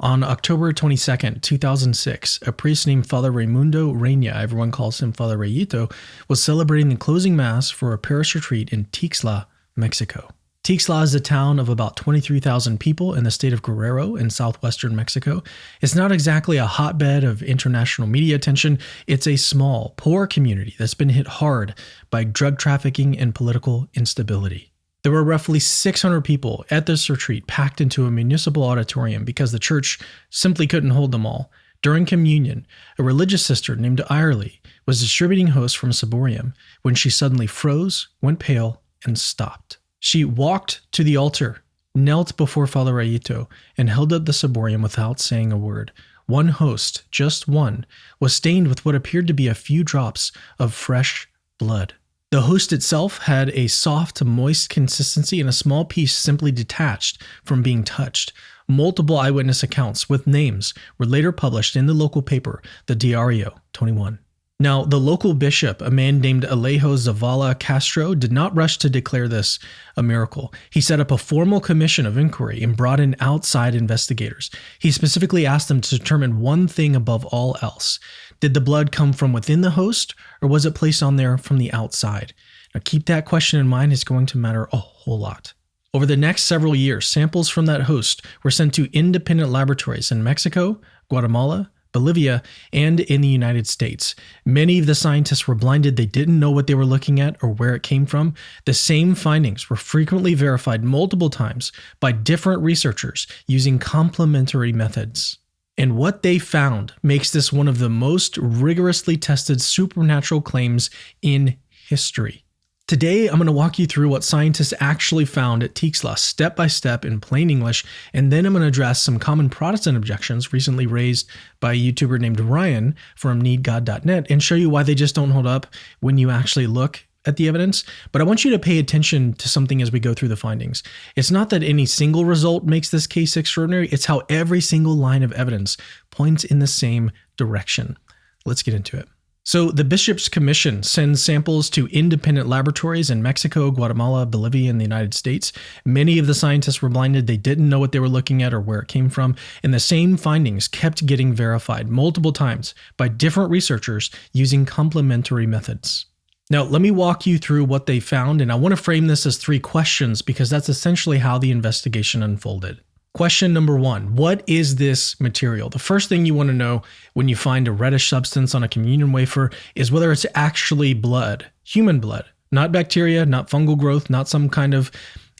On October 22nd, 2006, a priest named Father Raimundo Reina, everyone calls him Father Rayito, was celebrating the closing mass for a parish retreat in Tixla, Mexico. Tixla is a town of about 23,000 people in the state of Guerrero in southwestern Mexico. It's not exactly a hotbed of international media attention. It's a small, poor community that's been hit hard by drug trafficking and political instability. There were roughly 600 people at this retreat packed into a municipal auditorium because the church simply couldn't hold them all. During communion, a religious sister named Irely was distributing hosts from a ciborium when she suddenly froze, went pale, and stopped. She walked to the altar, knelt before Father Rayito, and held up the ciborium without saying a word. One host, just one, was stained with what appeared to be a few drops of fresh blood. The host itself had a soft, moist consistency, and a small piece simply detached from being touched. Multiple eyewitness accounts with names were later published in the local paper, the Diario 21. Now, the local bishop, a man named Alejo Zavala Castro, did not rush to declare this a miracle. He set up a formal commission of inquiry and brought in outside investigators. He specifically asked them to determine one thing above all else. Did the blood come from within the host, or was it placed on there from the outside? Now, keep that question in mind. It's going to matter a whole lot. Over the next several years, samples from that host were sent to independent laboratories in Mexico, Guatemala, Bolivia, and in the United States. Many of the scientists were blinded. They didn't know what they were looking at or where it came from. The same findings were frequently verified multiple times by different researchers using complementary methods. And what they found makes this one of the most rigorously tested supernatural claims in history. Today, I'm going to walk you through what scientists actually found at Tixla step by step in plain English, and then I'm going to address some common Protestant objections recently raised by a YouTuber named Ryan from needgod.net and show you why they just don't hold up when you actually look at the evidence. But I want you to pay attention to something as we go through the findings. It's not that any single result makes this case extraordinary, it's how every single line of evidence points in the same direction. Let's get into it. So the Bishop's Commission sends samples to independent laboratories in Mexico, Guatemala, Bolivia, and the United States. Many of the scientists were blinded. They didn't know what they were looking at or where it came from. And the same findings kept getting verified multiple times by different researchers using complementary methods. Now, let me walk you through what they found, and I want to frame this as 3 questions because that's essentially how the investigation unfolded. Question number 1, what is this material? The first thing you want to know when you find a reddish substance on a communion wafer is whether it's actually blood, human blood, not bacteria, not fungal growth, not some kind of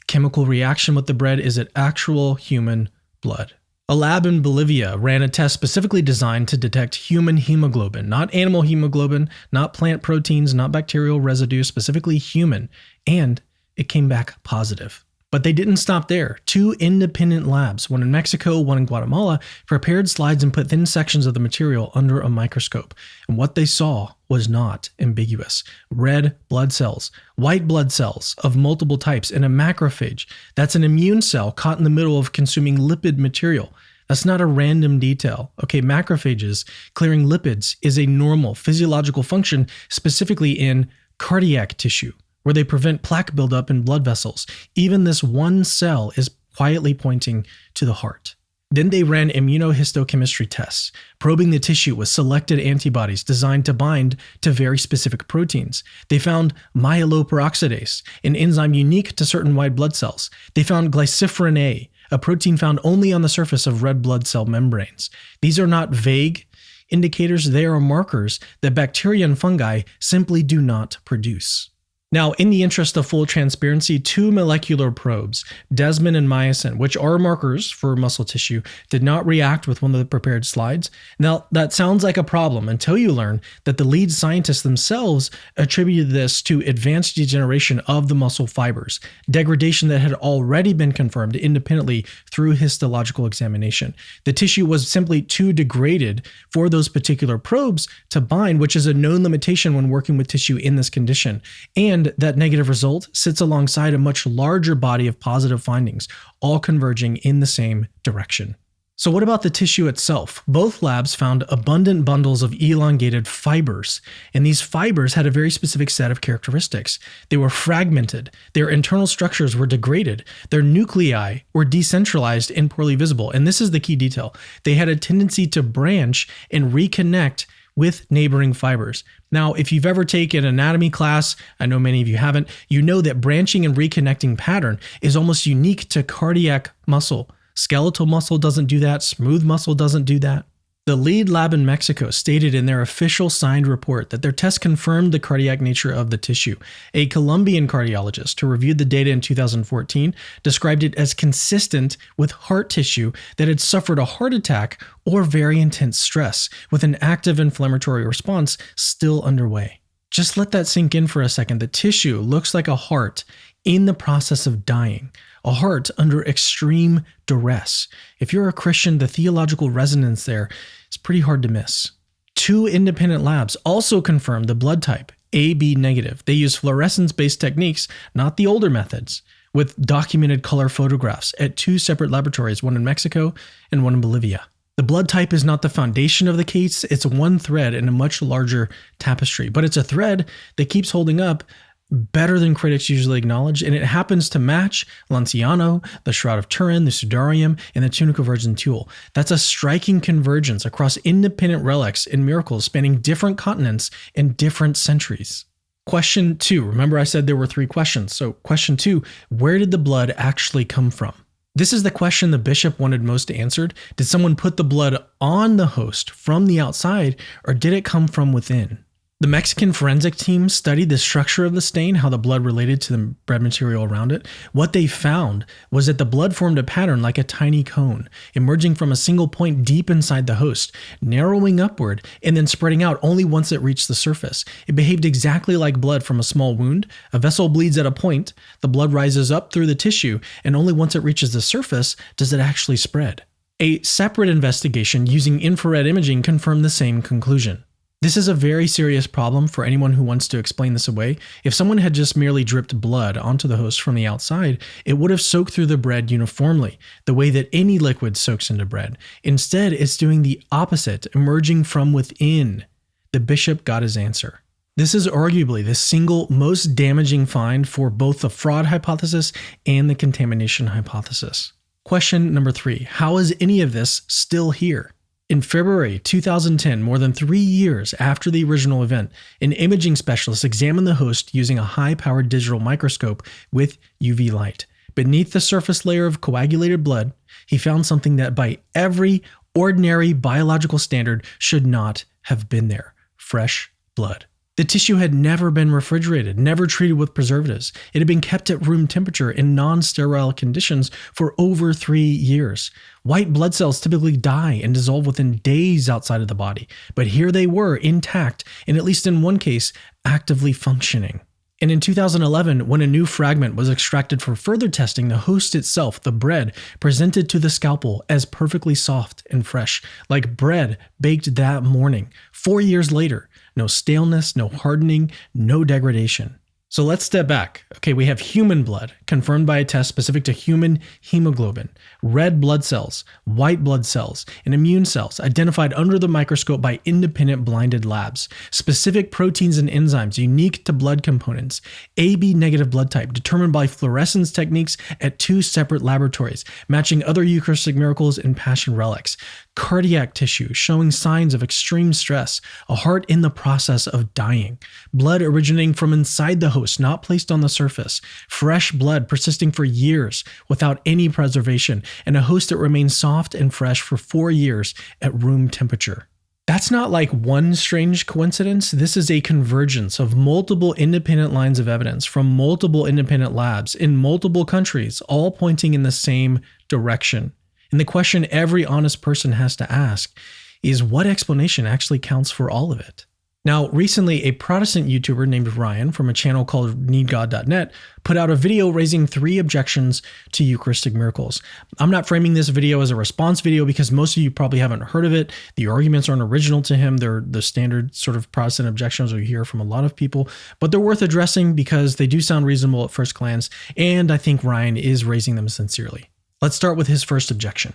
chemical reaction with the bread. Is it actual human blood? A lab in Bolivia ran a test specifically designed to detect human hemoglobin, not animal hemoglobin, not plant proteins, not bacterial residue, specifically human, and it came back positive. But they didn't stop there. 2 independent labs, one in Mexico, one in Guatemala, prepared slides and put thin sections of the material under a microscope. And what they saw was not ambiguous. Red blood cells, white blood cells of multiple types, and a macrophage. That's an immune cell caught in the middle of consuming lipid material. That's not a random detail. Okay, macrophages clearing lipids is a normal physiological function, specifically in cardiac tissue, where they prevent plaque buildup in blood vessels. Even this one cell is quietly pointing to the heart. Then they ran immunohistochemistry tests, probing the tissue with selected antibodies designed to bind to very specific proteins. They found myeloperoxidase, an enzyme unique to certain white blood cells. They found glycophorin A, a protein found only on the surface of red blood cell membranes. These are not vague indicators, they are markers that bacteria and fungi simply do not produce. Now, in the interest of full transparency, 2 molecular probes, desmin and myosin, which are markers for muscle tissue, did not react with one of the prepared slides. Now, that sounds like a problem until you learn that the lead scientists themselves attributed this to advanced degeneration of the muscle fibers, degradation that had already been confirmed independently through histological examination. The tissue was simply too degraded for those particular probes to bind, which is a known limitation when working with tissue in this condition. And that negative result sits alongside a much larger body of positive findings, all converging in the same direction. So what about the tissue itself? Both labs found abundant bundles of elongated fibers, and these fibers had a very specific set of characteristics. They were fragmented, their internal structures were degraded, their nuclei were decentralized and poorly visible, and this is the key detail. They had a tendency to branch and reconnect with neighboring fibers. Now, if you've ever taken an anatomy class, I know many of you haven't, you know that branching and reconnecting pattern is almost unique to cardiac muscle. Skeletal muscle doesn't do that. Smooth muscle doesn't do that. The lead lab in Mexico stated in their official signed report that their test confirmed the cardiac nature of the tissue. A Colombian cardiologist who reviewed the data in 2014 described it as consistent with heart tissue that had suffered a heart attack or very intense stress, with an active inflammatory response still underway. Just let that sink in for a second. The tissue looks like a heart in the process of dying. A heart under extreme duress. If you're a Christian, the theological resonance there is pretty hard to miss. 2 independent labs also confirmed the blood type, AB negative. They use fluorescence-based techniques, not the older methods, with documented color photographs at 2 separate laboratories, one in Mexico and one in Bolivia. The blood type is not the foundation of the case, it's one thread in a much larger tapestry, but it's a thread that keeps holding up better than critics usually acknowledge, and it happens to match Lanciano, the Shroud of Turin, the Sudarium, and the Tunic of Virgin Tulle. That's a striking convergence across independent relics and miracles spanning different continents and different centuries. Question 2. Remember I said there were 3 questions. So question 2, where did the blood actually come from? This is the question the bishop wanted most answered. Did someone put the blood on the host from the outside, or did it come from within? The Mexican forensic team studied the structure of the stain, how the blood related to the bread material around it. What they found was that the blood formed a pattern like a tiny cone, emerging from a single point deep inside the host, narrowing upward and then spreading out only once it reached the surface. It behaved exactly like blood from a small wound. A vessel bleeds at a point, the blood rises up through the tissue, and only once it reaches the surface does it actually spread. A separate investigation using infrared imaging confirmed the same conclusion. This is a very serious problem for anyone who wants to explain this away. If someone had just merely dripped blood onto the host from the outside, it would have soaked through the bread uniformly, the way that any liquid soaks into bread. Instead, it's doing the opposite, emerging from within. The bishop got his answer. This is arguably the single most damaging find for both the fraud hypothesis and the contamination hypothesis. Question number 3. How is any of this still here? In February 2010, more than 3 years after the original event, an imaging specialist examined the host using a high-powered digital microscope with UV light. Beneath the surface layer of coagulated blood, he found something that by every ordinary biological standard should not have been there: fresh blood. The tissue had never been refrigerated, never treated with preservatives. It had been kept at room temperature in non-sterile conditions for over 3 years. White blood cells typically die and dissolve within days outside of the body, but here they were, intact, and at least in one case, actively functioning. And in 2011, when a new fragment was extracted for further testing, the host itself, the bread, presented to the scalpel as perfectly soft and fresh, like bread baked that morning. 4 years later, no staleness, no hardening, no degradation. So let's step back. Okay, we have human blood, confirmed by a test specific to human hemoglobin, red blood cells, white blood cells, and immune cells identified under the microscope by independent blinded labs, specific proteins and enzymes unique to blood components, AB negative blood type determined by fluorescence techniques at 2 separate laboratories, matching other Eucharistic miracles and Passion relics, cardiac tissue showing signs of extreme stress, a heart in the process of dying, blood originating from inside the host, not placed on the surface, fresh blood persisting for years without any preservation, and a host that remains soft and fresh for 4 years at room temperature. That's not like one strange coincidence. This is a convergence of multiple independent lines of evidence from multiple independent labs in multiple countries, all pointing in the same direction. And the question every honest person has to ask is, what explanation actually counts for all of it? Now, recently, a Protestant YouTuber named Ryan from a channel called needgod.net put out a video raising 3 objections to Eucharistic miracles. I'm not framing this video as a response video because most of you probably haven't heard of it. The arguments aren't original to him. They're the standard sort of Protestant objections we hear from a lot of people, but they're worth addressing because they do sound reasonable at first glance, and I think Ryan is raising them sincerely. Let's start with his first objection.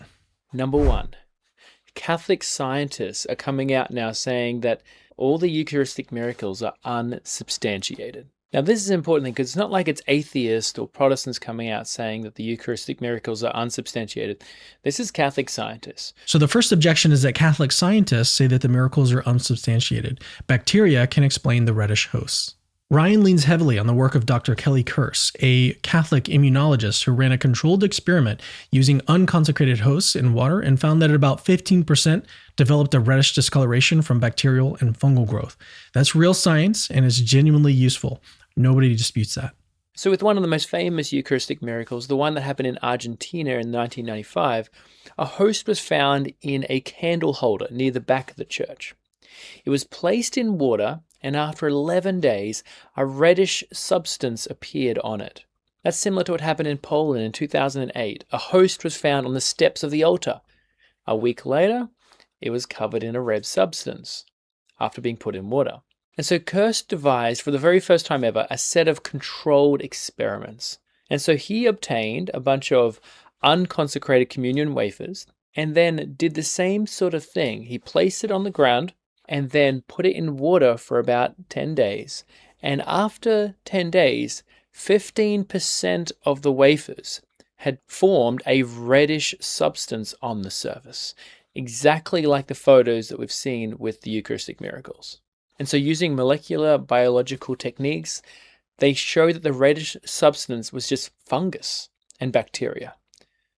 Number one, Catholic scientists are coming out now saying that all the Eucharistic miracles are unsubstantiated. Now, this is important because it's not like it's atheists or Protestants coming out saying that the Eucharistic miracles are unsubstantiated. This is Catholic scientists. So the first objection is that Catholic scientists say that the miracles are unsubstantiated. Bacteria can explain the reddish hosts. Ryan leans heavily on the work of Dr. Kelly Kurse, a Catholic immunologist who ran a controlled experiment using unconsecrated hosts in water and found that about 15% developed a reddish discoloration from bacterial and fungal growth. That's real science and is genuinely useful. Nobody disputes that. So with one of the most famous Eucharistic miracles, the one that happened in Argentina in 1995, a host was found in a candle holder near the back of the church. It was placed in water, and after 11 days, a reddish substance appeared on it. That's similar to what happened in Poland in 2008. A host was found on the steps of the altar. A week later, it was covered in a red substance after being put in water. And so Kurse devised, for the very first time ever, a set of controlled experiments. And so he obtained a bunch of unconsecrated communion wafers and then did the same sort of thing. He placed it on the ground and then put it in water for about 10 days. And after 10 days, 15% of the wafers had formed a reddish substance on the surface, exactly like the photos that we've seen with the Eucharistic miracles. And so using molecular biological techniques, they show that the reddish substance was just fungus and bacteria.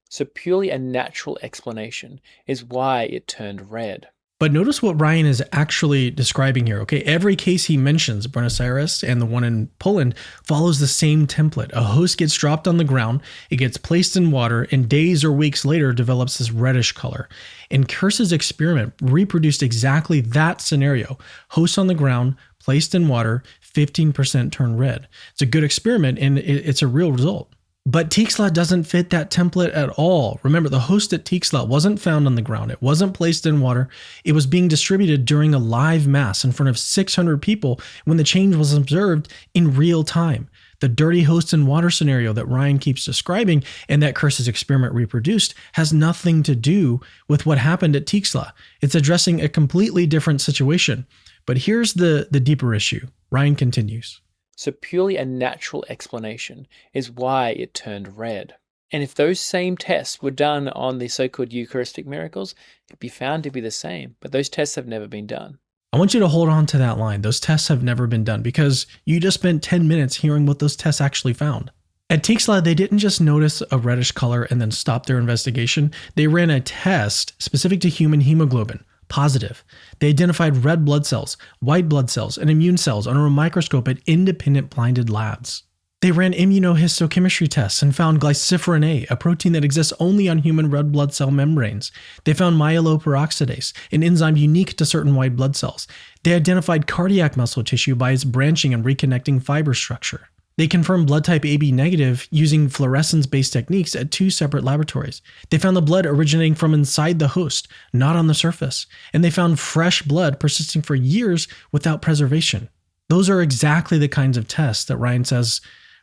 So purely a natural explanation is why it turned red. But notice what Ryan is actually describing here, okay? Every case he mentions, Buenos Aires and the one in Poland, follows the same template. A host gets dropped on the ground, it gets placed in water, and days or weeks later develops this reddish color. And Kurse's experiment reproduced exactly that scenario. Host on the ground, placed in water, 15% turn red. It's a good experiment and it's a real result. But Tixla doesn't fit that template at all. Remember, the host at Tixla wasn't found on the ground. It wasn't placed in water. It was being distributed during a live mass in front of 600 people when the change was observed in real time. The dirty host and water scenario that Ryan keeps describing and that Kurse's experiment reproduced has nothing to do with what happened at Tixla. It's addressing a completely different situation. But here's the deeper issue. Ryan continues. So purely a natural explanation is why it turned red. And if those same tests were done on the so-called Eucharistic miracles, it'd be found to be the same. But those tests have never been done. I want you to hold on to that line. Those tests have never been done because you just spent 10 minutes hearing what those tests actually found. At Tixla, they didn't just notice a reddish color and then stop their investigation. They ran a test specific to human hemoglobin. Positive. They identified red blood cells, white blood cells, and immune cells under a microscope at independent blinded labs. They ran immunohistochemistry tests and found glycophorin A, a protein that exists only on human red blood cell membranes. They found myeloperoxidase, an enzyme unique to certain white blood cells. They identified cardiac muscle tissue by its branching and reconnecting fiber structure. They confirmed blood type AB negative using fluorescence-based techniques at 2 separate laboratories. They found the blood originating from inside the host, not on the surface. And they found fresh blood persisting for years without preservation. Those are exactly the kinds of tests that Ryan says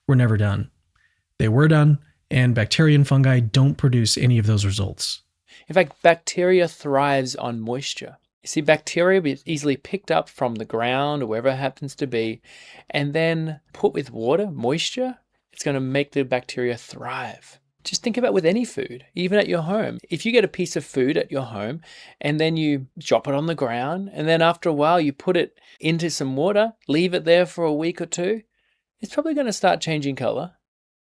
were never done. They were done, and bacteria and fungi don't produce any of those results. In fact, bacteria thrives on moisture. You see, bacteria is easily picked up from the ground or wherever it happens to be, and then put with water, moisture, it's going to make the bacteria thrive. Just think about with any food, even at your home. If you get a piece of food at your home and then you drop it on the ground, and then after a while you put it into some water, leave it there for a week or two, it's probably going to start changing color.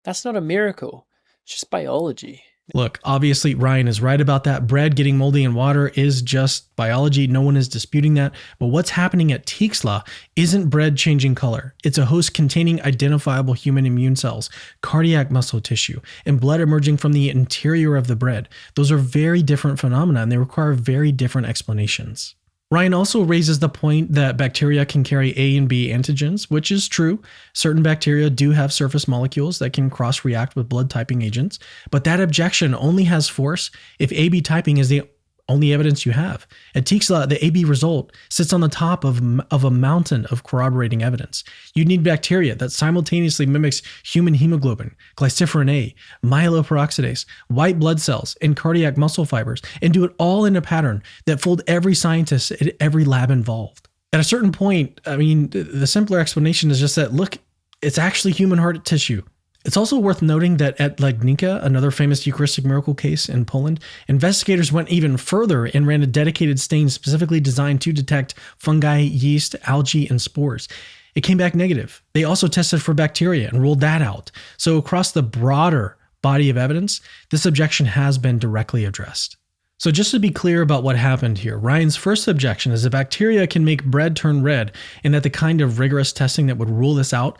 That's not a miracle. It's just biology. Look, obviously Ryan is right about that. Bread getting moldy in water is just biology. No one is disputing that. But what's happening at Tixla isn't bread changing color. It's a host containing identifiable human immune cells, cardiac muscle tissue, and blood emerging from the interior of the bread. Those are very different phenomena and they require very different explanations. Ryan also raises the point that bacteria can carry A and B antigens, which is true. Certain bacteria do have surface molecules that can cross-react with blood typing agents, but that objection only has force if AB typing is the only evidence you have. At Tixla, the AB result sits on the top of a mountain of corroborating evidence. You need bacteria that simultaneously mimics human hemoglobin, glycophorin A, myeloperoxidase, white blood cells, and cardiac muscle fibers, and do it all in a pattern that fooled every scientist at every lab involved. At a certain point, the simpler explanation is just that, look, it's actually human heart tissue. It's also worth noting that at Legnica, another famous Eucharistic miracle case in Poland, investigators went even further and ran a dedicated stain specifically designed to detect fungi, yeast, algae, and spores. It came back negative. They also tested for bacteria and ruled that out. So across the broader body of evidence, this objection has been directly addressed. So just to be clear about what happened here, Ryan's first objection is that bacteria can make bread turn red, and that the kind of rigorous testing that would rule this out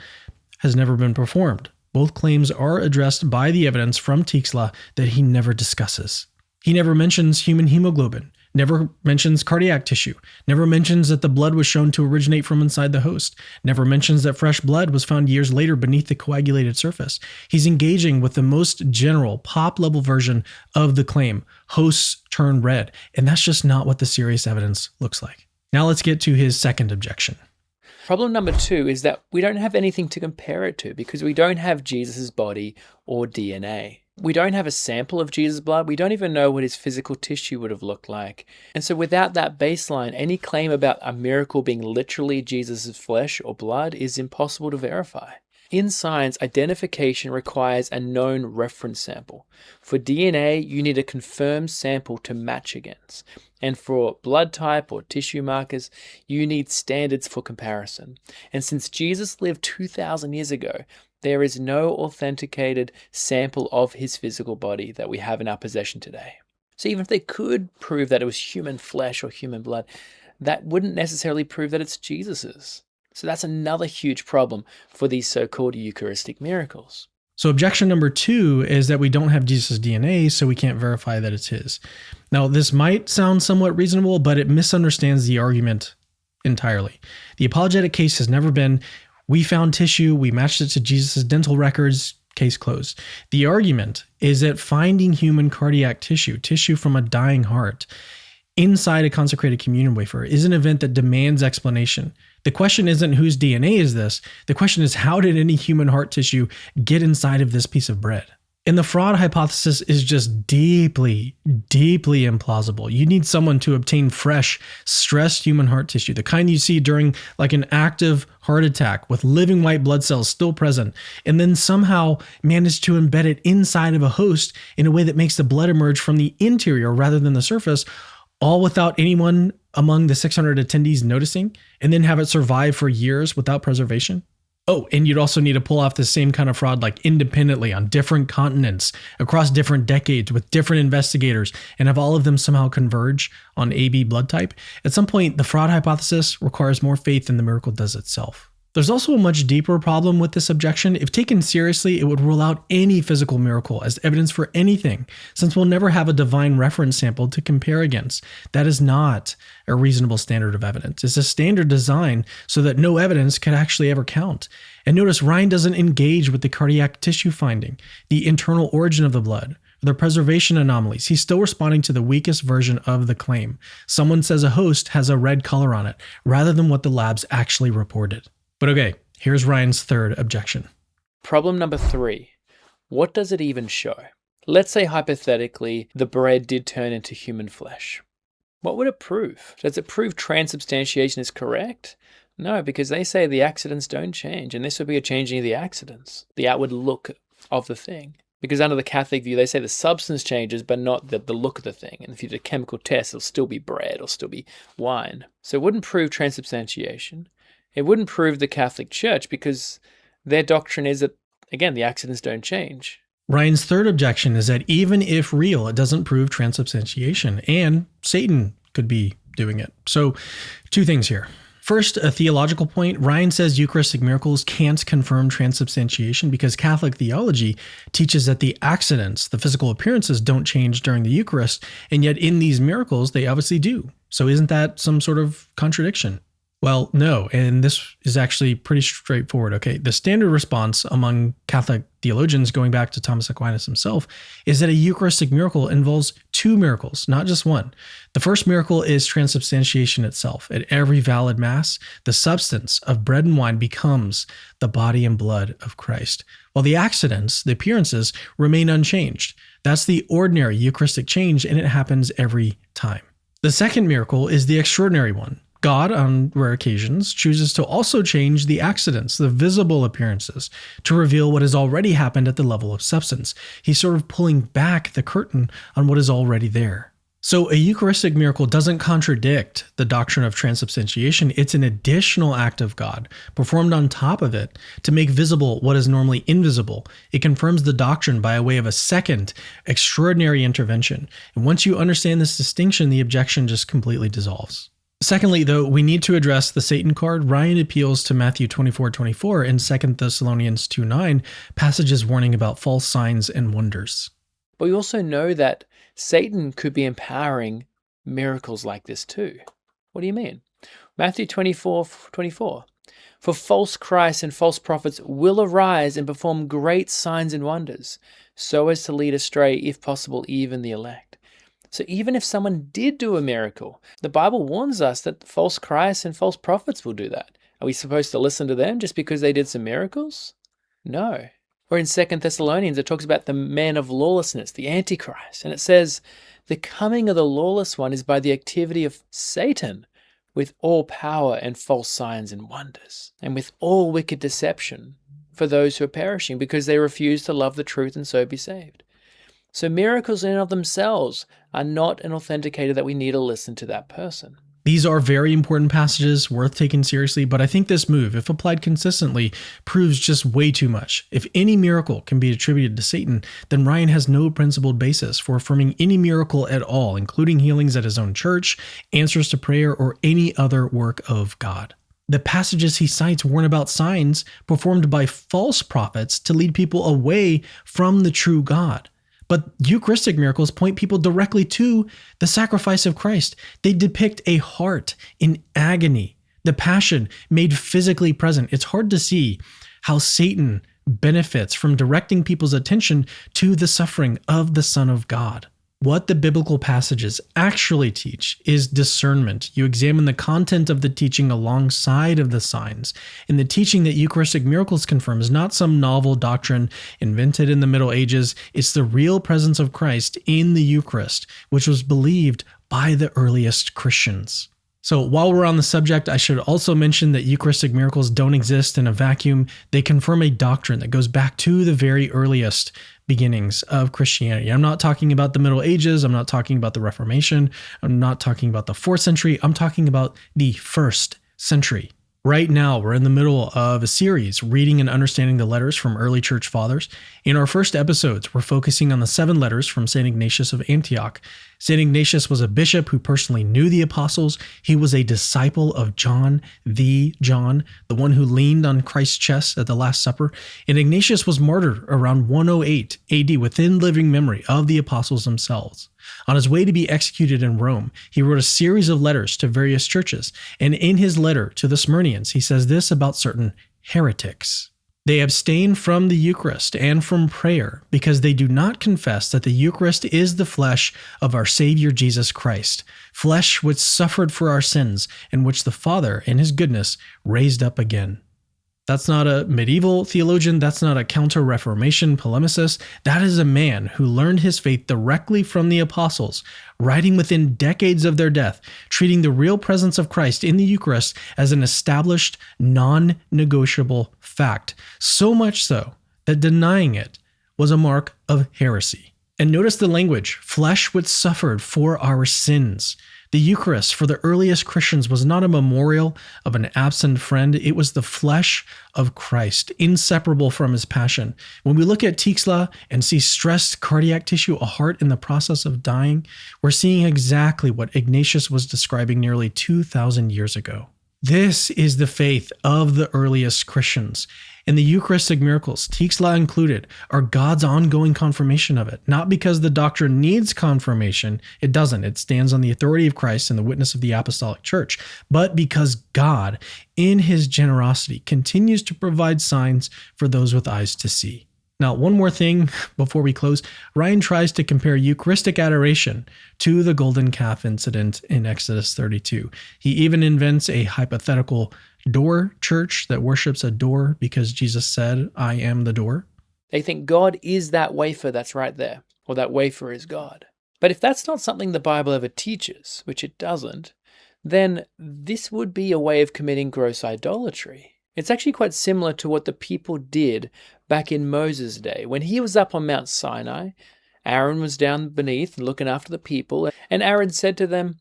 has never been performed. Both claims are addressed by the evidence from Tixla that he never discusses. He never mentions human hemoglobin, never mentions cardiac tissue, never mentions that the blood was shown to originate from inside the host, never mentions that fresh blood was found years later beneath the coagulated surface. He's engaging with the most general, pop-level version of the claim, hosts turn red, and that's just not what the serious evidence looks like. Now let's get to his second objection. Problem number 2 is that we don't have anything to compare it to because we don't have Jesus' body or DNA. We don't have a sample of Jesus' blood. We don't even know what his physical tissue would have looked like. And so without that baseline, any claim about a miracle being literally Jesus' flesh or blood is impossible to verify. In science, identification requires a known reference sample. For DNA, you need a confirmed sample to match against. And for blood type or tissue markers, you need standards for comparison. And since Jesus lived 2,000 years ago, there is no authenticated sample of his physical body that we have in our possession today. So even if they could prove that it was human flesh or human blood, that wouldn't necessarily prove that it's Jesus's. So that's another huge problem for these so-called Eucharistic miracles. So objection number 2 is that we don't have Jesus' DNA, so we can't verify that it's his. Now, this might sound somewhat reasonable, but it misunderstands the argument entirely. The apologetic case has never been, we found tissue, we matched it to Jesus' dental records, case closed. The argument is that finding human cardiac tissue from a dying heart, inside a consecrated communion wafer is an event that demands explanation. The question isn't whose DNA is this. The question is, how did any human heart tissue get inside of this piece of bread? And the fraud hypothesis is just deeply, deeply implausible. You need someone to obtain fresh, stressed human heart tissue, the kind you see during like an active heart attack with living white blood cells still present, and then somehow manage to embed it inside of a host in a way that makes the blood emerge from the interior rather than the surface, all without anyone among the 600 attendees noticing, and then have it survive for years without preservation. Oh, and you'd also need to pull off the same kind of fraud like independently on different continents, across different decades with different investigators, and have all of them somehow converge on AB blood type. At some point, the fraud hypothesis requires more faith than the miracle does itself. There's also a much deeper problem with this objection. If taken seriously, it would rule out any physical miracle as evidence for anything, since we'll never have a divine reference sample to compare against. That is not a reasonable standard of evidence. It's a standard designed so that no evidence could actually ever count. And notice Ryan doesn't engage with the cardiac tissue finding, the internal origin of the blood, the preservation anomalies. He's still responding to the weakest version of the claim. Someone says a host has a red color on it, rather than what the labs actually reported. But okay, here's Ryan's third objection. Problem number 3. What does it even show? Let's say hypothetically the bread did turn into human flesh. What would it prove? Does it prove transubstantiation is correct? No, because they say the accidents don't change, and this would be a changing of the accidents, the outward look of the thing. Because under the Catholic view, they say the substance changes, but not the look of the thing. And if you did a chemical test, it'll still be bread, it'll still be wine. So it wouldn't prove transubstantiation. It wouldn't prove the Catholic Church because their doctrine is that, again, the accidents don't change. Ryan's third objection is that even if real, it doesn't prove transubstantiation, and Satan could be doing it. So 2 things here. First, a theological point. Ryan says Eucharistic miracles can't confirm transubstantiation because Catholic theology teaches that the accidents, the physical appearances, don't change during the Eucharist, and yet in these miracles, they obviously do. So isn't that some sort of contradiction? Well, no, and this is actually pretty straightforward. Okay, the standard response among Catholic theologians, going back to Thomas Aquinas himself, is that a Eucharistic miracle involves two miracles, not just one. The first miracle is transubstantiation itself. At every valid Mass, the substance of bread and wine becomes the body and blood of Christ, while the accidents, the appearances, remain unchanged. That's the ordinary Eucharistic change, and it happens every time. The second miracle is the extraordinary one. God, on rare occasions, chooses to also change the accidents, the visible appearances, to reveal what has already happened at the level of substance. He's sort of pulling back the curtain on what is already there. So a Eucharistic miracle doesn't contradict the doctrine of transubstantiation. It's an additional act of God, performed on top of it to make visible what is normally invisible. It confirms the doctrine by way of a second, extraordinary intervention. And once you understand this distinction, the objection just completely dissolves. Secondly, though, we need to address the Satan card. Ryan appeals to Matthew 24:24 and 2 Thessalonians 2:9, passages warning about false signs and wonders. But we also know that Satan could be empowering miracles like this too. What do you mean? Matthew 24:24. For false Christs and false prophets will arise and perform great signs and wonders, so as to lead astray, if possible, even the elect. So even if someone did do a miracle, the Bible warns us that false Christs and false prophets will do that. Are we supposed to listen to them just because they did some miracles? No. Or in 2 Thessalonians, it talks about the man of lawlessness, the Antichrist. And it says, the coming of the lawless one is by the activity of Satan, with all power and false signs and wonders, and with all wicked deception for those who are perishing, because they refuse to love the truth and so be saved. So miracles in and of themselves are not an authenticator that we need to listen to that person. These are very important passages, worth taking seriously, but I think this move, if applied consistently, proves just way too much. If any miracle can be attributed to Satan, then Ryan has no principled basis for affirming any miracle at all, including healings at his own church, answers to prayer, or any other work of God. The passages he cites warn about signs performed by false prophets to lead people away from the true God. But Eucharistic miracles point people directly to the sacrifice of Christ. They depict a heart in agony, the passion made physically present. It's hard to see how Satan benefits from directing people's attention to the suffering of the Son of God. What the biblical passages actually teach is discernment. You examine the content of the teaching alongside of the signs. And the teaching that Eucharistic miracles confirm is not some novel doctrine invented in the Middle Ages. It's the real presence of Christ in the Eucharist, which was believed by the earliest Christians. So while we're on the subject, I should also mention that Eucharistic miracles don't exist in a vacuum. They confirm a doctrine that goes back to the very earliest beginnings of Christianity. I'm not talking about the Middle Ages. I'm not talking about the Reformation. I'm not talking about the 4th century. I'm talking about the 1st century. Right now, we're in the middle of a series reading and understanding the letters from early church fathers. In our first episodes, we're focusing on the 7 letters from St. Ignatius of Antioch. St. Ignatius was a bishop who personally knew the apostles. He was a disciple of John, the one who leaned on Christ's chest at the Last Supper. And Ignatius was martyred around 108 AD within living memory of the apostles themselves. On his way to be executed in Rome, he wrote a series of letters to various churches. And in his letter to the Smyrnians, he says this about certain heretics. They abstain from the Eucharist and from prayer because they do not confess that the Eucharist is the flesh of our Savior Jesus Christ, flesh which suffered for our sins and which the Father in his goodness raised up again. That's not a medieval theologian. That's not a counter-Reformation polemicist. That is a man who learned his faith directly from the apostles, writing within decades of their death, treating the real presence of Christ in the Eucharist as an established, non-negotiable fact. So much so that denying it was a mark of heresy. And notice the language, flesh which suffered for our sins. The Eucharist for the earliest Christians was not a memorial of an absent friend. It was the flesh of Christ, inseparable from his passion. When we look at Tixla and see stressed cardiac tissue, a heart in the process of dying, we're seeing exactly what Ignatius was describing nearly 2,000 years ago. This is the faith of the earliest Christians. And the Eucharistic miracles, Tixla included, are God's ongoing confirmation of it. Not because the doctrine needs confirmation, it doesn't. It stands on the authority of Christ and the witness of the Apostolic Church, but because God, in his generosity, continues to provide signs for those with eyes to see. Now, one more thing before we close. Ryan tries to compare Eucharistic adoration to the golden calf incident in Exodus 32. He even invents a hypothetical door church that worships a door because Jesus said, "I am the door." They think God is that wafer that's right there, or that wafer is God. But if that's not something the Bible ever teaches, which it doesn't, then this would be a way of committing gross idolatry. It's actually quite similar to what the people did back in Moses' day. When he was up on Mount Sinai, Aaron was down beneath looking after the people, and Aaron said to them,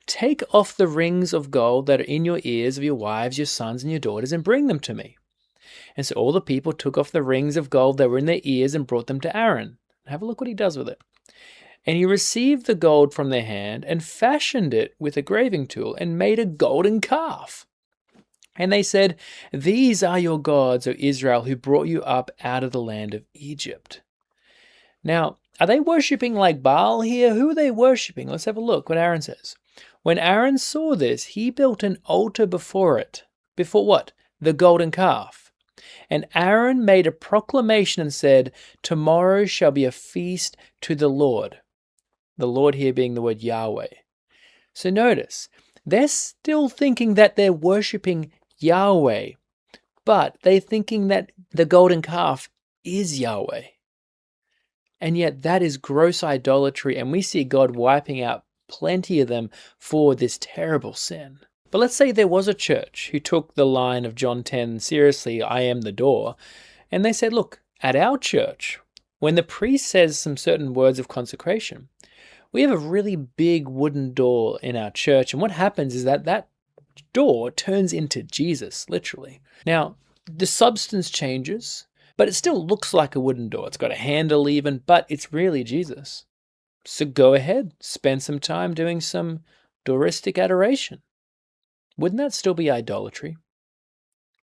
"Take off the rings of gold that are in your ears of your wives, your sons, and your daughters, and bring them to me." And so all the people took off the rings of gold that were in their ears and brought them to Aaron. Have a look what he does with it. And he received the gold from their hand and fashioned it with a graving tool and made a golden calf. And they said, "These are your gods, O Israel, who brought you up out of the land of Egypt." Now, are they worshipping like Baal here? Who are they worshipping? Let's have a look what Aaron says. When Aaron saw this, he built an altar before it. Before what? The golden calf. And Aaron made a proclamation and said, "Tomorrow shall be a feast to the Lord." The Lord here being the word Yahweh. So notice, they're still thinking that they're worshipping Yahweh, but they're thinking that the golden calf is Yahweh. And yet that is gross idolatry, and we see God wiping out plenty of them for this terrible sin. But let's say there was a church who took the line of John 10 seriously, "I am the door," and they said, look, at our church, when the priest says some certain words of consecration, we have a really big wooden door in our church, and what happens is that door turns into Jesus, literally. Now, the substance changes, but it still looks like a wooden door. It's got a handle even, but it's really Jesus. So go ahead, spend some time doing some Eucharistic adoration. Wouldn't that still be idolatry?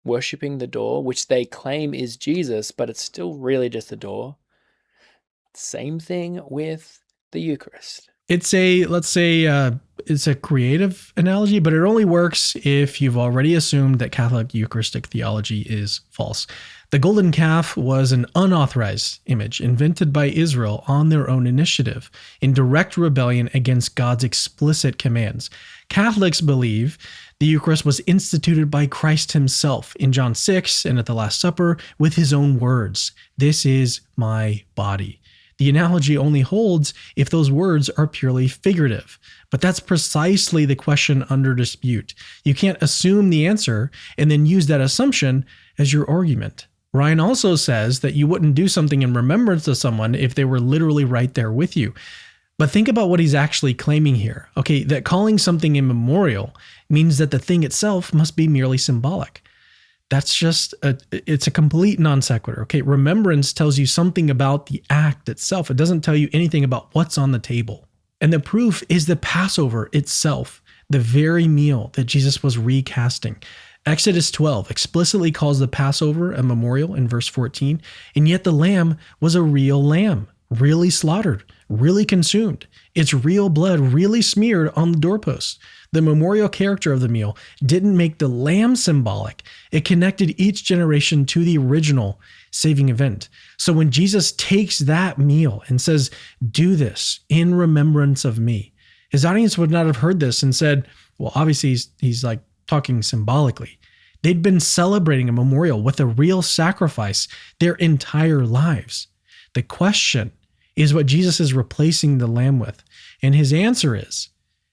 Worshipping the door, which they claim is Jesus, but it's still really just a door. Same thing with the Eucharist. It's it's a creative analogy, but it only works if you've already assumed that Catholic Eucharistic theology is false. The golden calf was an unauthorized image invented by Israel on their own initiative, in direct rebellion against God's explicit commands. Catholics believe the Eucharist was instituted by Christ himself in John 6 and at the Last Supper with his own words, "This is my body." The analogy only holds if those words are purely figurative. But that's precisely the question under dispute. You can't assume the answer and then use that assumption as your argument. Ryan also says that you wouldn't do something in remembrance of someone if they were literally right there with you. But think about what he's actually claiming here. Okay, that calling something immemorial means that the thing itself must be merely symbolic. That's it's a complete non sequitur. Okay, remembrance tells you something about the act itself. It doesn't tell you anything about what's on the table. And the proof is the Passover itself, the very meal that Jesus was recasting. Exodus 12 explicitly calls the Passover a memorial in verse 14, and yet the lamb was a real lamb, really slaughtered, really consumed. Its real blood really smeared on the doorposts. The memorial character of the meal didn't make the lamb symbolic. It connected each generation to the original saving event. So when Jesus takes that meal and says, "Do this in remembrance of me," his audience would not have heard this and said, well, obviously he's like talking symbolically. They'd been celebrating a memorial with a real sacrifice their entire lives. The question is what Jesus is replacing the lamb with. And his answer is,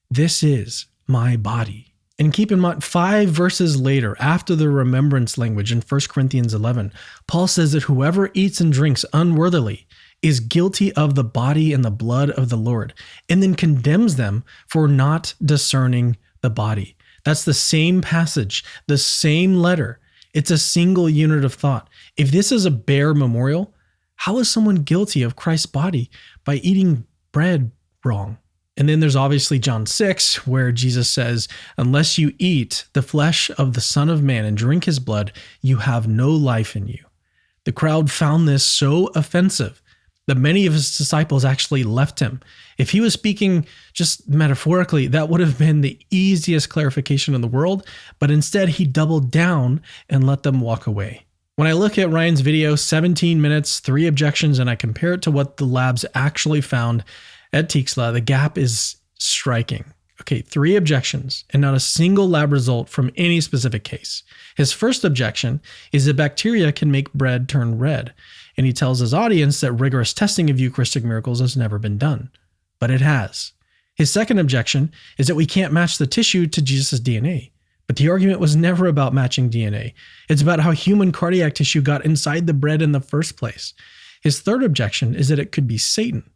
"This is my body." And keep in mind, 5 verses later, after the remembrance language in 1 Corinthians 11, Paul says that whoever eats and drinks unworthily is guilty of the body and the blood of the Lord, and then condemns them for not discerning the body. That's the same passage, the same letter. It's a single unit of thought. If this is a bare memorial, how is someone guilty of Christ's body by eating bread wrong? And then there's obviously John 6, where Jesus says, unless you eat the flesh of the Son of Man and drink his blood, you have no life in you. The crowd found this so offensive that many of his disciples actually left him. If he was speaking just metaphorically, that would have been the easiest clarification in the world, but instead he doubled down and let them walk away. When I look at Ryan's video, 17 minutes, 3 objections, and I compare it to what the labs actually found at Tixla, the gap is striking. Okay, 3 objections and not a single lab result from any specific case. His first objection is that bacteria can make bread turn red, and he tells his audience that rigorous testing of Eucharistic miracles has never been done, but it has. His second objection is that we can't match the tissue to Jesus' DNA, but the argument was never about matching DNA. It's about how human cardiac tissue got inside the bread in the first place. His third objection is that it could be Satan,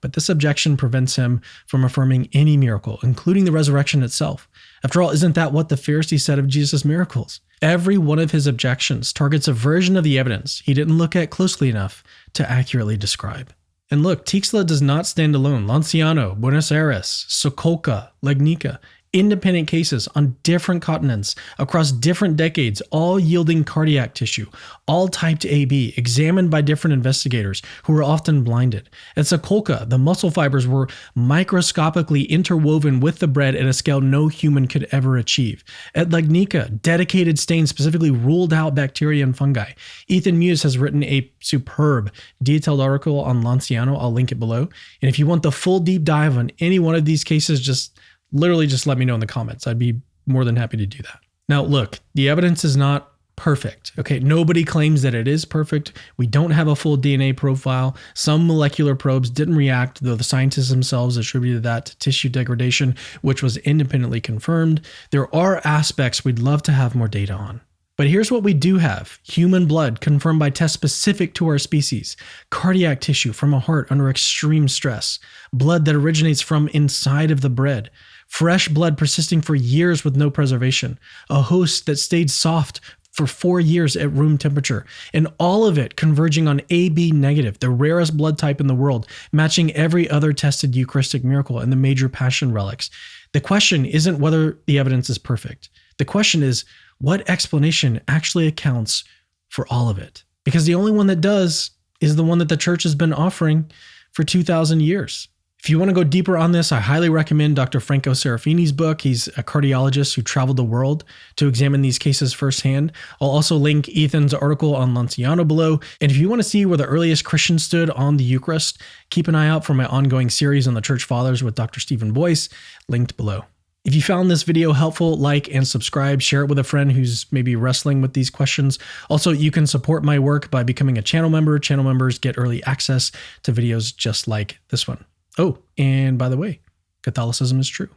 but this objection prevents him from affirming any miracle, including the resurrection itself. After all, isn't that what the Pharisees said of Jesus' miracles? Every one of his objections targets a version of the evidence he didn't look at closely enough to accurately describe. And look, Tixla does not stand alone. Lanciano, Buenos Aires, Sokolka, Legnica, independent cases on different continents across different decades, all yielding cardiac tissue, all typed AB, examined by different investigators who were often blinded. At Sokolka, the muscle fibers were microscopically interwoven with the bread at a scale no human could ever achieve. At Legnica, dedicated stains specifically ruled out bacteria and fungi. Ethan Muse has written a superb, detailed article on Lanciano. I'll link it below. And if you want the full deep dive on any one of these cases, just let me know in the comments. I'd be more than happy to do that. Now, look, the evidence is not perfect. Okay, nobody claims that it is perfect. We don't have a full DNA profile. Some molecular probes didn't react, though the scientists themselves attributed that to tissue degradation, which was independently confirmed. There are aspects we'd love to have more data on. But here's what we do have. Human blood confirmed by tests specific to our species. Cardiac tissue from a heart under extreme stress. Blood that originates from inside of the bread. Fresh blood persisting for years with no preservation. A host that stayed soft for 4 years at room temperature. And all of it converging on AB negative, the rarest blood type in the world, matching every other tested Eucharistic miracle and the major passion relics. The question isn't whether the evidence is perfect. The question is, what explanation actually accounts for all of it? Because the only one that does is the one that the church has been offering for 2,000 years. If you want to go deeper on this, I highly recommend Dr. Franco Serafini's book. He's a cardiologist who traveled the world to examine these cases firsthand. I'll also link Ethan's article on Lanciano below. And if you want to see where the earliest Christians stood on the Eucharist, keep an eye out for my ongoing series on the Church Fathers with Dr. Stephen Boyce, linked below. If you found this video helpful, like and subscribe, share it with a friend who's maybe wrestling with these questions. Also, you can support my work by becoming a channel member. Channel members get early access to videos just like this one. Oh, and by the way, Catholicism is true.